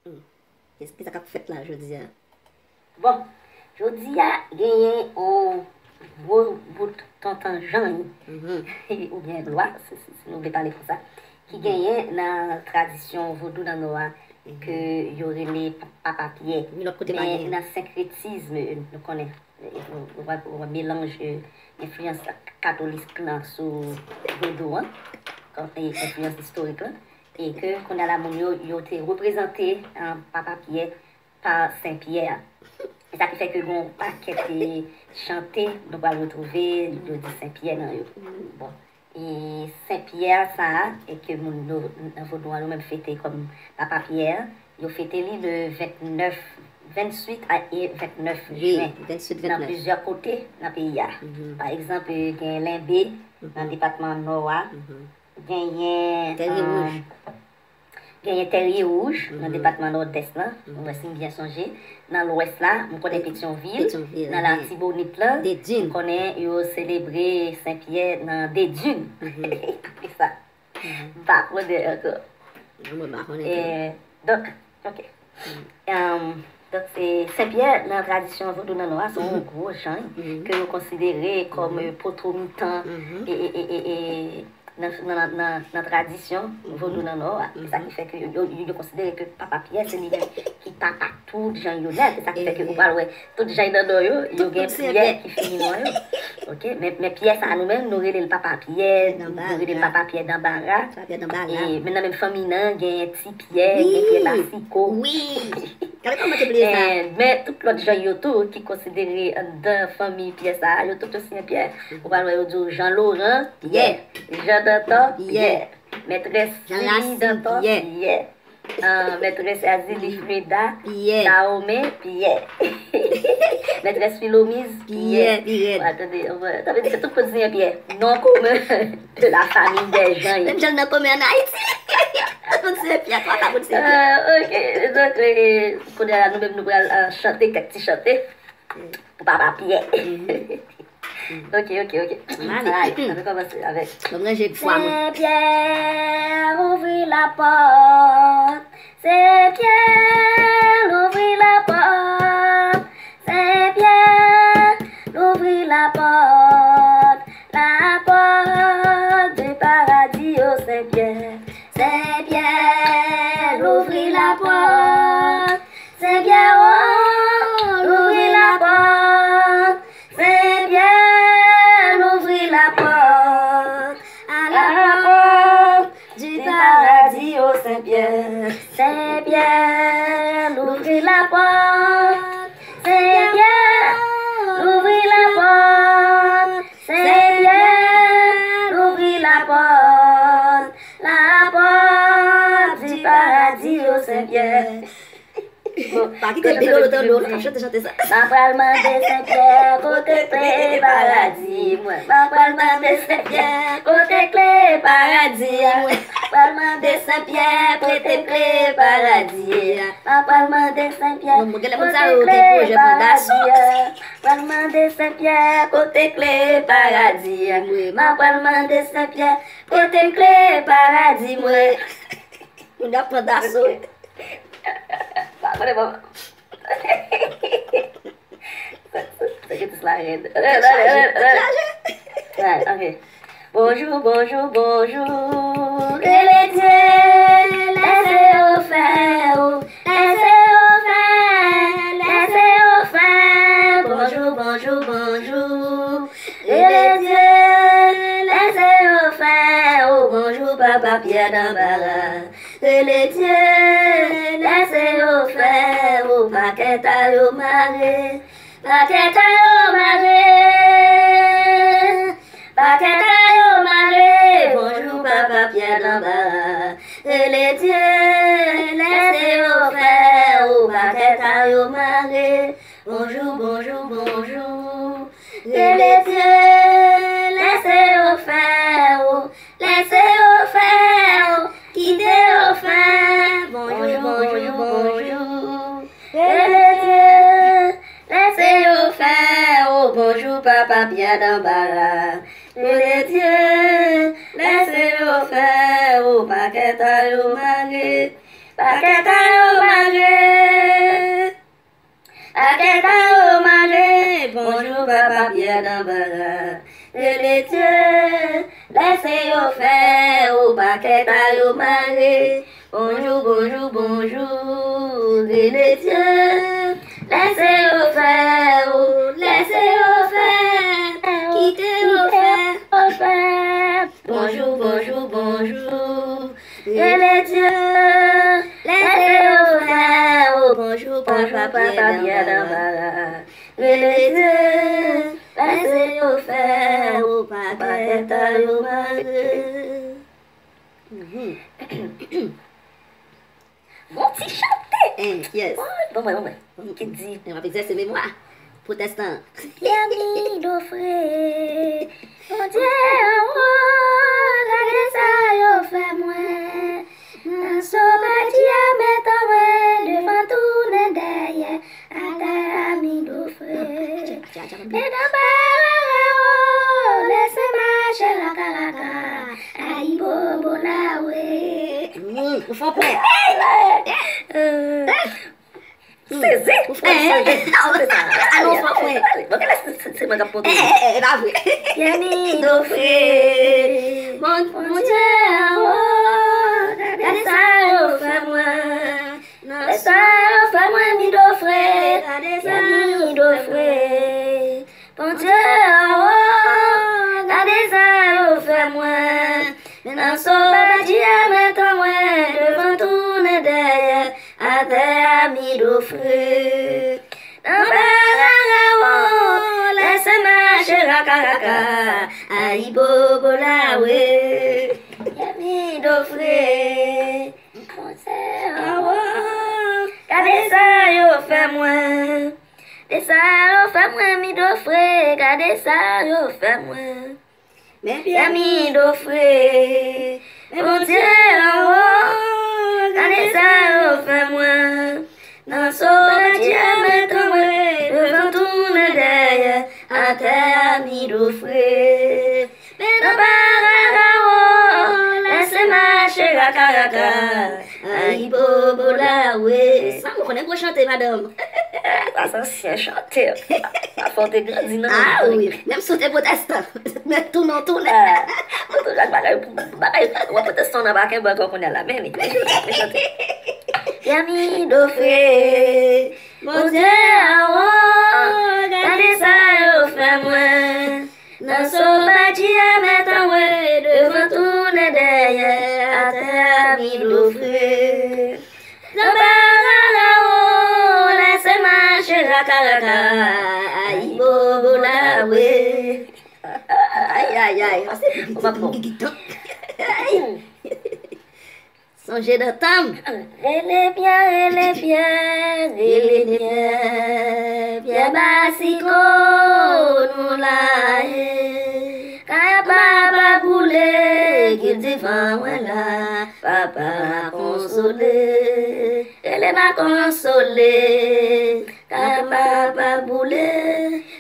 Qu'est-ce que ça a fait là, je dis? Bon, je dis à gagner un gros bout de tonton Jean, ou bien Blois, si nous voulons parler pour ça, qui gagnait dans la tradition vaudou dans Noah, que il y aurait les papa Pierre. Mais dans le syncrétisme, nous connaissons, on va mélanger influence catholique sous vaudou, comme influence historique, et que qu'on a la monnaie, il a été représenté en papa Pierre par Saint-Pierre. Et ça qui fait que bon paquet est chanté, nous allons retrouver le de Saint-Pierre dans eux. Bon. Et Saint-Pierre, ça, et que nous avons même fêté comme Papa Pierre, ils ont fêté le 28 et 29 juin. 28, 29. Dans plusieurs côtés dans le pays. Par exemple, il y a Limbé, dans le département Nord, il y a Terrier Rouge, dans le département nord-est, on va bien songer. Dans l'ouest, là, on connaît Pétionville. Dans la Tibonite, là, on connaît, ils ont célébré Saint-Pierre dans des dunes. C'est ça. Pas pour donc, ok. Donc, c'est Saint-Pierre, dans la tradition vaudou nanoa, c'est un gros chant que vous considérez comme potomitan et dans la tradition vaudou nanoa. C'est ça qui fait que vous considérez que Papa Pierre, c'est lui qui tape tout les gens yonnais. C'est ça qui fait que vous parlez, tout les gens dans yo, il y a une prière qui finit dans yo. Ok, mais Pierre, ça nous-mêmes, nous relèvons le Papa Pierre, nous relèvons le Papa Pierre d'Ambara. Et maintenant, même féminin, il y a un petit Pierre, il y a Pierre Bassico. Oui! Mais tout l'autre gens yoto qui considéré dans famille Pierre ça, yo tout aussi un Pierre. On va dire Jean-Laurent Pierre, Jean Danton Pierre, maîtresse Jean Danton Pierre. Maîtresse Azili Freda Naomi Pierre. Maîtresse Philomise Pierre. Attendez, ça veut dire que tout peut dire Pierre. Non commun de la famille des gens. Même j'en ai commun en Haïti. Pierre, toi, t'as ok, donc, nous-mêmes, nous allons chanter, quelques petits chanter pour Papa Pierre. Ok. Allez, on va commencer avec. C'est Pierre, ouvre la porte. C'est Pierre, ouvre la porte. C'est Pierre, ouvre la porte. La porte du paradis au Saint-Pierre. C'est Pierre, ouvre la porte. C'est Pierre, ouvre la porte. C'est Pierre, ouvre la porte. À la porte du paradis au Saint-Pierre. C'est Pierre, ouvre la porte. C'est Pierre, ouvre la porte. C'est Pierre, ouvre la porte. La porte du paradis au Saint-Pierre. Pas qui te dit l'autre, chante ça. Ma palme de Saint-Pierre, côté clé paradis, moi. Ma palme de Saint-Pierre, côté clé paradis, moi. Palme de Saint-Pierre, côté clé paradis. Ma palme de Saint-Pierre, côté clé paradis. Palme de Saint-Pierre, côté clé paradis. Ma palme de Saint-Pierre, côté clé paradis, moi. On a pas d'assaut. Boleh bawa. Sakit selain. Ok. Bonjour, bonjour, bonjour. Et les dieux, laissez au fer, laissez au fer, laissez au fer. Bonjour, bonjour, bonjour. Et les dieux, laissez au fer, bonjour, Papa Pierre d'Ambara. Et les dieux, laissez au fer, paquet à l'eau marée, paquet à l'eau marée, paquet à l'eau marée. Bonjour, Papa Pierre d'Ambara. Et les dieux, laissez au fer, paquet à l'eau marée. Bonjour, bonjour, bonjour. Et les dieux, laissez au fer, laissez au fer, quittez au fer. Bonjour, bonjour, bonjour. Et les dieux, laissez au fer, bonjour, Papa Pierre d'Ambara. Et les dieux, laissez au fer, paquet à l'eau marée, paquet à l'eau marée. papa bien d'embarras. Et les dieux, laissez-yo faire, ou paquet à yo marrer. Bonjour, bonjour, bonjour. Et les dieux, laissez-yo faire, ou laissez-yo faire. Quittez-yo faire. Bonjour, bonjour, bonjour. Et les dieux, laissez-yo faire, ou bonjour, papa bien d'embarras. Et les dieux, laissez-yo faire, ou paquet à yo marrer. Bon petit chanter. Yes. Bon, qui dit? On va exercer mémoire. Protestant. Yami d'offrir, mon Dieu, regardez ça, yo fait moi. Dans ce bâti à mettre devant tout le derrière, à ta ami d'offrir. Et dans laissez marcher la caraca, aïe bobo la ouais. Vous faites plein. Allons, C'est moi qui apporte. va vrai. Yami d'offrir, mon Dieu, regardez ça, yo fait moi. Non, ça, yo fait moi, mi d'offrir, Yami d'offrir. Mon Dieu, regardez ça, yo fait moi. Maintenant, sauvage, Dieu, mettons moi devant tout le derrière, à terre, mi d'offrir. Laisse marcher la caraca, aïe bobo la ouais. Yami d'offrir, regardez ça, yo fait moi. Des ça, yo fait moi, mi d'offrir, regardez ça, yo fait moi. Yami d'offrir, mon Dieu, regardez ça, yo fait moi. Dans ce bâti à mettre moi devant tout le derrière, à terre ami d'offrir. Mais dans Baragao, laissez marcher la caraca, aïe bobo la ouais. Ça, vous connaissez pour chanter, madame. Ça, c'est chanter. Ça faut te grandir, non? Ah oui, même si tu es protestant. Mais tout non, tout non. On va protester dans bac, on connaît la même. Yami d'offrir, mon Dieu, regardez ça, yo fait moi. Dans ce bâti à mettre moi devant tout le derrière, à terre, mi d'offrir. Dans Baragao, laissez marcher la caraca, aïe bobo la ouais. Aïe. On va prendre. Songez de temps. Elle est bien, bien basico, nous la quand papa boule, qu'il dit voilà, papa consolé, elle est ma consolée, quand papa boule,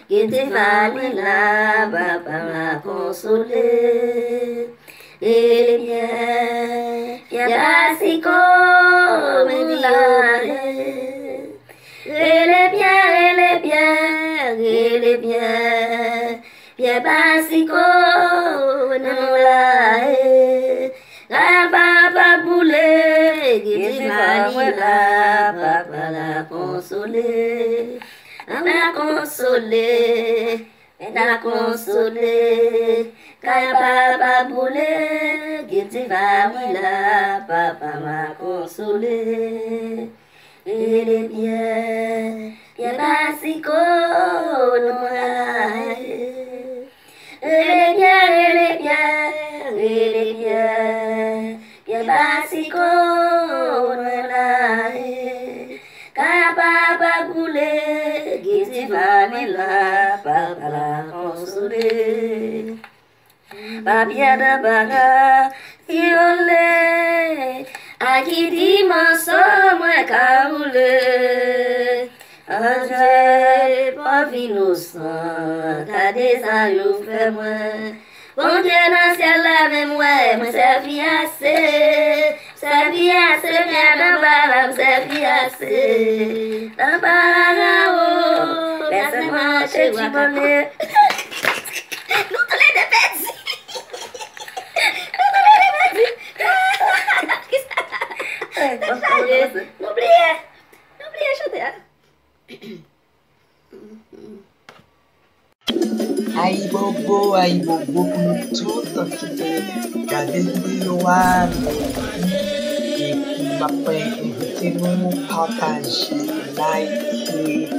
qu'il dit voilà, papa m'a consolé. Elle est bien basico, nous la elle est bien basico, nous la papa boule, qui dit la papa la consolé, la consolé, quand papa boule, qui dit la papa m'a consolé. Elle est bien basico, non la elle est bien basico, non la quand papa boule, qui dit la papa la consolé. Papia da baga, violé, aqui de manso, moi caule. Anje, pavi no sang, cadê ça eu fais moi? Bon Dieu dans ciel là, même moi servi assez, bien dans balam, servi assez. Dans balam, laisse-moi chez moi. Nous tous les deux perdus. N'oubliez, chanter. Aïe bobo pour nous tous qui te garder vidéo et après invitez-nous, partager, liker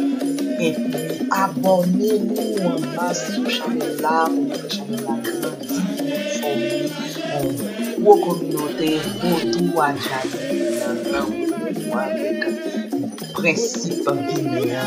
et puis abonnez-nous en masse sur chaîne là pour que chaîne là grandisse pour former une communauté autour à Jali avec principe guinéen.